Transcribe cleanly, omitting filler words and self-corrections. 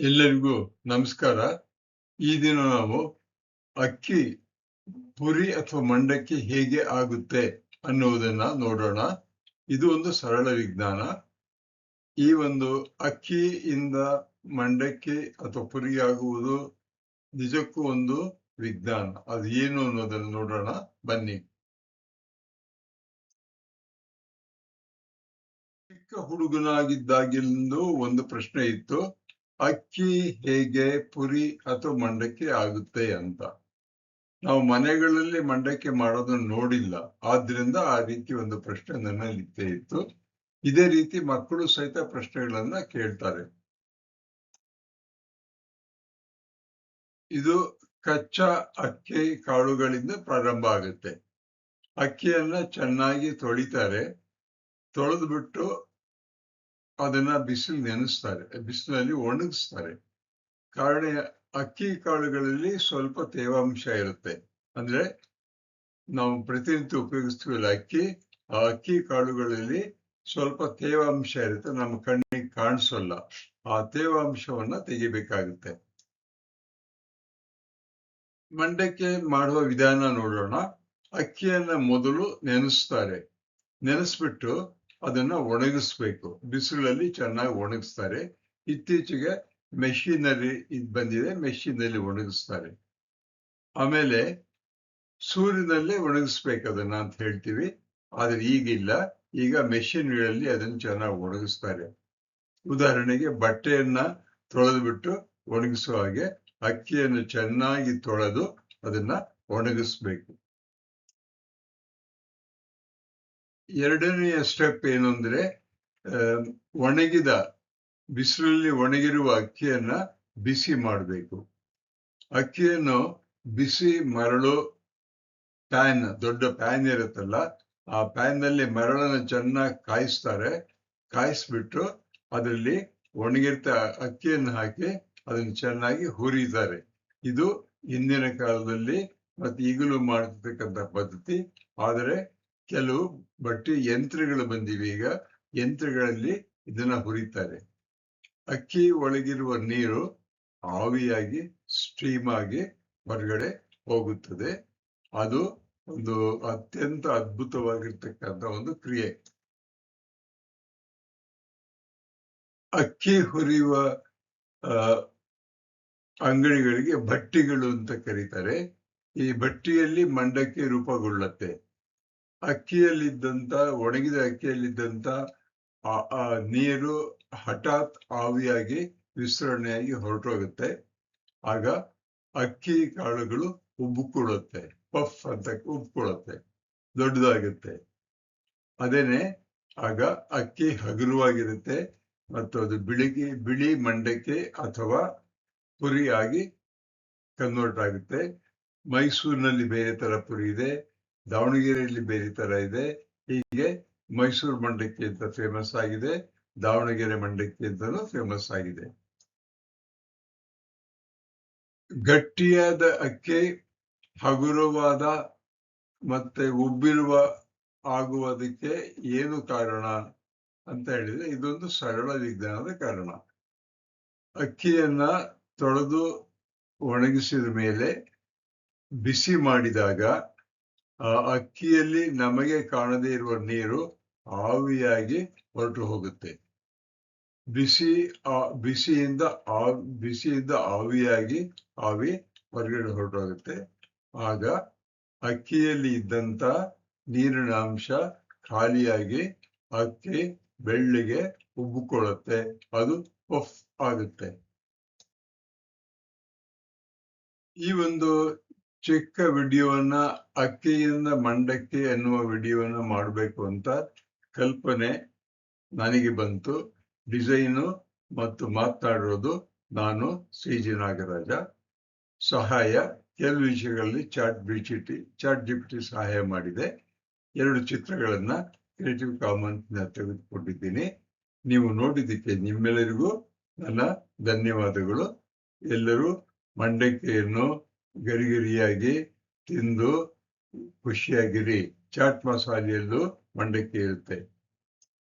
ಎಲ್ಲರಿಗೂ ನಮಸ್ಕಾರ. ಈ ದಿನ ನಾವು ಅಕ್ಕಿ ಪುರಿ ಅಥವಾ ಮಂಡಕ್ಕಿ ಹೇಗೆ ಆಗುತ್ತೆ ಅನ್ನುವುದನ್ನ ನೋಡೋಣ. ಇದು ಒಂದು ಸರಳ ವಿಜ್ಞಾನ. ಈ ಒಂದು ಅಕ್ಕಿಯಿಂದ ಮಂಡಕ್ಕಿ ಅಥವಾ ಪುರಿ ಆಗುವುದು ನಿಜಕ್ಕೂ ಒಂದು ವಿಜ್ಞಾನ. ಅದು ಏನು ಅನ್ನೋದನ್ನು ನೋಡೋಣ ಬನ್ನಿ. ಚಿಕ್ಕ ಹುಡುಗನಾಗಿದ್ದಾಗಿಂದು ಒಂದು ಪ್ರಶ್ನೆ ಇತ್ತು, ಅಕ್ಕಿ ಹೇಗೆ ಪುರಿ ಅಥವಾ ಮಂಡಕ್ಕಿ ಆಗುತ್ತೆ ಅಂತ. ನಾವು ಮನೆಗಳಲ್ಲಿ ಮಂಡಕ್ಕಿ ಮಾಡೋದನ್ನ ನೋಡಿಲ್ಲ, ಆದ್ರಿಂದ ಆ ರೀತಿ ಒಂದು ಪ್ರಶ್ನೆ ನನ್ನಲ್ಲಿ ಇತ್ತು. ಇದೇ ರೀತಿ ಮಕ್ಕಳು ಸಹಿತ ಪ್ರಶ್ನೆಗಳನ್ನ ಕೇಳ್ತಾರೆ. ಇದು ಕಚ್ಚಾ ಅಕ್ಕಿ ಕಾಳುಗಳಿಂದ ಪ್ರಾರಂಭ ಆಗುತ್ತೆ. ಅಕ್ಕಿಯನ್ನ ಚೆನ್ನಾಗಿ ತೊಳಿತಾರೆ, ತೊಳೆದು ಬಿಟ್ಟು ಅದನ್ನ ಬಿಸಿಲಿನಲ್ಲಿ ಒಣಗಿಸ್ತಾರೆ. ಕಾರಣ ಅಕ್ಕಿ ಕಾಳುಗಳಲ್ಲಿ ಸ್ವಲ್ಪ ತೇವಾಂಶ ಇರುತ್ತೆ. ಅಂದ್ರೆ ನಾವು ಪ್ರತಿನಿತ್ಯ ಉಪಯೋಗಿಸ್ತೀವಲ್ಲ ಅಕ್ಕಿ, ಆ ಅಕ್ಕಿ ಕಾಳುಗಳಲ್ಲಿ ಸ್ವಲ್ಪ ತೇವಾಂಶ ಇರುತ್ತೆ, ನಮ್ಮ ಕಣ್ಣಿಗೆ ಕಾಣಿಸೋಲ್ಲ. ಆ ತೇವಾಂಶವನ್ನ ತೆಗಿಬೇಕಾಗುತ್ತೆ. ಮಂಡಕ್ಕಿ ಮಾಡುವ ವಿಧಾನ ನೋಡೋಣ. ಅಕ್ಕಿಯನ್ನ ಮೊದಲು ನೆನೆಸ್ತಾರೆ, ನೆನೆಸ್ಬಿಟ್ಟು ಅದನ್ನ ಒಣಗಿಸ್ಬೇಕು. ಬಿಸಿಲಲ್ಲಿ ಚೆನ್ನಾಗಿ ಒಣಗಿಸ್ತಾರೆ. ಇತ್ತೀಚೆಗೆ ಮೆಷಿನರಿ ಬಂದಿದೆ, ಮೆಷಿನಲ್ಲಿ ಒಣಗಿಸ್ತಾರೆ. ಆಮೇಲೆ ಸೂರ್ಯನಲ್ಲೇ ಒಣಗಿಸ್ಬೇಕು ಅದನ್ನ ಅಂತ ಹೇಳ್ತೀವಿ, ಆದ್ರೆ ಈಗಿಲ್ಲ. ಈಗ ಮೆಷಿನ್ಗಳಲ್ಲಿ ಅದನ್ನು ಚೆನ್ನಾಗಿ ಒಣಗಿಸ್ತಾರೆ. ಉದಾಹರಣೆಗೆ ಬಟ್ಟೆಯನ್ನ ತೊಳೆದು ಬಿಟ್ಟು ಒಣಗಿಸುವ ಹಾಗೆ ಅಕ್ಕಿಯನ್ನು ಚೆನ್ನಾಗಿ ತೊಳೆದು ಅದನ್ನ ಒಣಗಿಸ್ಬೇಕು. ಎರಡನೆಯ ಸ್ಟೆಪ್ ಏನು ಅಂದ್ರೆ, ಬಿಸಿಲಲ್ಲಿ ಒಣಗಿರುವ ಅಕ್ಕಿಯನ್ನ ಬಿಸಿ ಮಾಡಬೇಕು. ಅಕ್ಕಿಯನ್ನು ಬಿಸಿ ಮರಳು ಪ್ಯಾನ್, ದೊಡ್ಡ ಪ್ಯಾನ್ ಇರುತ್ತಲ್ಲ, ಆ ಪ್ಯಾನ್ ನಲ್ಲಿ ಮರಳನ್ನು ಚೆನ್ನಾಗಿ ಕಾಯಿಸ್ತಾರೆ. ಕಾಯಿಸ್ಬಿಟ್ಟು ಅದರಲ್ಲಿ ಒಣಗಿರ್ತ ಅಕ್ಕಿಯನ್ನು ಹಾಕಿ ಅದನ್ನು ಚೆನ್ನಾಗಿ ಹುರಿತಾರೆ. ಇದು ಹಿಂದಿನ ಕಾಲದಲ್ಲಿ ಮತ್ತೆ ಈಗಲೂ ಮಾಡ್ತಿರ್ತಕ್ಕಂಥ ಪದ್ಧತಿ. ಆದರೆ ಕೆಲವು ಯಂತ್ರಗಳು ಬಂದಿವೆ ಈಗ, ಯಂತ್ರಗಳಲ್ಲಿ ಇದನ್ನ ಹುರಿತಾರೆ. ಅಕ್ಕಿ ಒಳಗಿರುವ ನೀರು ಆವಿಯಾಗಿ ಸ್ಟೀಮ್ ಆಗಿ ಹೊರಗಡೆ ಹೋಗುತ್ತದೆ. ಅದು ಒಂದು ಅತ್ಯಂತ ಅದ್ಭುತವಾಗಿರ್ತಕ್ಕಂಥ ಒಂದು ಕ್ರಿಯೆ. ಅಕ್ಕಿ ಹುರಿಯುವ ಅಂಗಡಿಗಳಿಗೆ ಭಟ್ಟಿಗಳು ಅಂತ ಕರೀತಾರೆ. ಈ ಭಟ್ಟಿಯಲ್ಲಿ ಮಂಡಕ್ಕಿ ರೂಪುಗೊಳ್ಳುತ್ತೆ. ಒಣಗಿದ ಅಕ್ಕಿಯಲ್ಲಿದ್ದಂತ ನೀರು ಹಠಾತ್ ಆವಿಯಾಗಿ ವಿಸ್ತರಣೆಯಾಗಿ ಹೊರಟೋಗುತ್ತೆ. ಆಗ ಅಕ್ಕಿ ಕಾಳುಗಳು ಉಬ್ಬಿಕೊಳ್ಳುತ್ತೆ, ಪಫ್ ಅಂತ ಉಬ್ಬಿಕೊಳ್ಳುತ್ತೆ, ದೊಡ್ಡದಾಗುತ್ತೆ. ಅದೇನೆ ಆಗ ಅಕ್ಕಿ ಹಗುರವಾಗಿರುತ್ತೆ ಮತ್ತು ಅದು ಬಿಳಿ ಮಂಡಕ್ಕಿ ಅಥವಾ ಪುರಿ ಆಗಿ ಕನ್ವರ್ಟ್ ಆಗುತ್ತೆ. ಮೈಸೂರಿನಲ್ಲಿ ಬೇರೆ ತರ ಪುರಿ ಇದೆ, ದಾವಣಗೆರೆಯಲ್ಲಿ ಬೇರೆ ತರ ಇದೆ. ಹೀಗೆ ಮೈಸೂರು ಮಂಡಕ್ಕಿ ಅಂತ ಫೇಮಸ್ ಆಗಿದೆ, ದಾವಣಗೆರೆ ಮಂಡಕ್ಕಿ ಅಂತಲೂ ಫೇಮಸ್ ಆಗಿದೆ. ಗಟ್ಟಿಯಾದ ಅಕ್ಕಿ ಹಗುರವಾದ ಮತ್ತೆ ಉಬ್ಬಿರುವ ಆಗುವುದಕ್ಕೆ ಏನು ಕಾರಣ ಅಂತ ಹೇಳಿದ್ರೆ, ಇದೊಂದು ಸರಳ ವಿಜ್ಞಾನದ ಕಾರಣ. ಅಕ್ಕಿಯನ್ನ ತೊಳೆದು ಒಣಗಿಸಿದ ಮೇಲೆ ಬಿಸಿ ಮಾಡಿದಾಗ ಆ ಅಕ್ಕಿಯಲ್ಲಿ ನಮಗೆ ಕಾಣದೇ ಇರುವ ನೀರು ಆವಿಯಾಗಿ ಹೊರಟು ಹೋಗುತ್ತೆ. ಬಿಸಿಯಿಂದ ಆವಿಯಾಗಿ ಆವಿ ಹೊರಗಡೆ ಹೊರಟೋಗುತ್ತೆ. ಆಗ ಅಕ್ಕಿಯಲ್ಲಿ ಇದ್ದಂತ ನೀರಿನ ಅಂಶ ಖಾಲಿಯಾಗಿ ಅಕ್ಕಿ ಬೆಳ್ಳಿಗೆ ಉಬ್ಬಿಕೊಳ್ಳುತ್ತೆ, ಅದು ಪಫ್ ಆಗುತ್ತೆ. ಈ ಒಂದು ಚಿಕ್ಕ ವಿಡಿಯೋವನ್ನ, ಅಕ್ಕಿಯಿಂದ ಮಂಡಕ್ಕಿ ಎನ್ನುವ ವಿಡಿಯೋವನ್ನ ಮಾಡಬೇಕು ಅಂತ ಕಲ್ಪನೆ ನನಗೆ ಬಂತು. ಡಿಸೈನು ಮತ್ತು ಮಾತನಾಡಿರೋದು ನಾನು CG ನಾಗರಾಜ. ಸಹಾಯ ಕೆಲವು ವಿಷಯಗಳಲ್ಲಿ ಚಾಟ್ ಜಿಪಿಟಿ ಸಹಾಯ ಮಾಡಿದೆ. 2 ಚಿತ್ರಗಳನ್ನ ಕ್ರಿಯೇಟಿವ್ ಕಾಮನ್ಸ್ ತೆಗೆದುಕೊಂಡಿದ್ದೀನಿ. ನೀವು ನೋಡಿದ್ದಕ್ಕೆ ನಿಮ್ಮೆಲ್ಲರಿಗೂ ನನ್ನ ಧನ್ಯವಾದಗಳು. ಎಲ್ಲರೂ ಮಂಡಕ್ಕಿಯನ್ನು ಗರಿಗರಿಯಾಗಿ ತಿಂದು ಖುಷಿಯಾಗಿರಿ. ಚಾಟ್ ಮಸಾಲೆಯಲ್ಲೂ ಮಂಡಕ್ಕಿ ಇರುತ್ತೆ.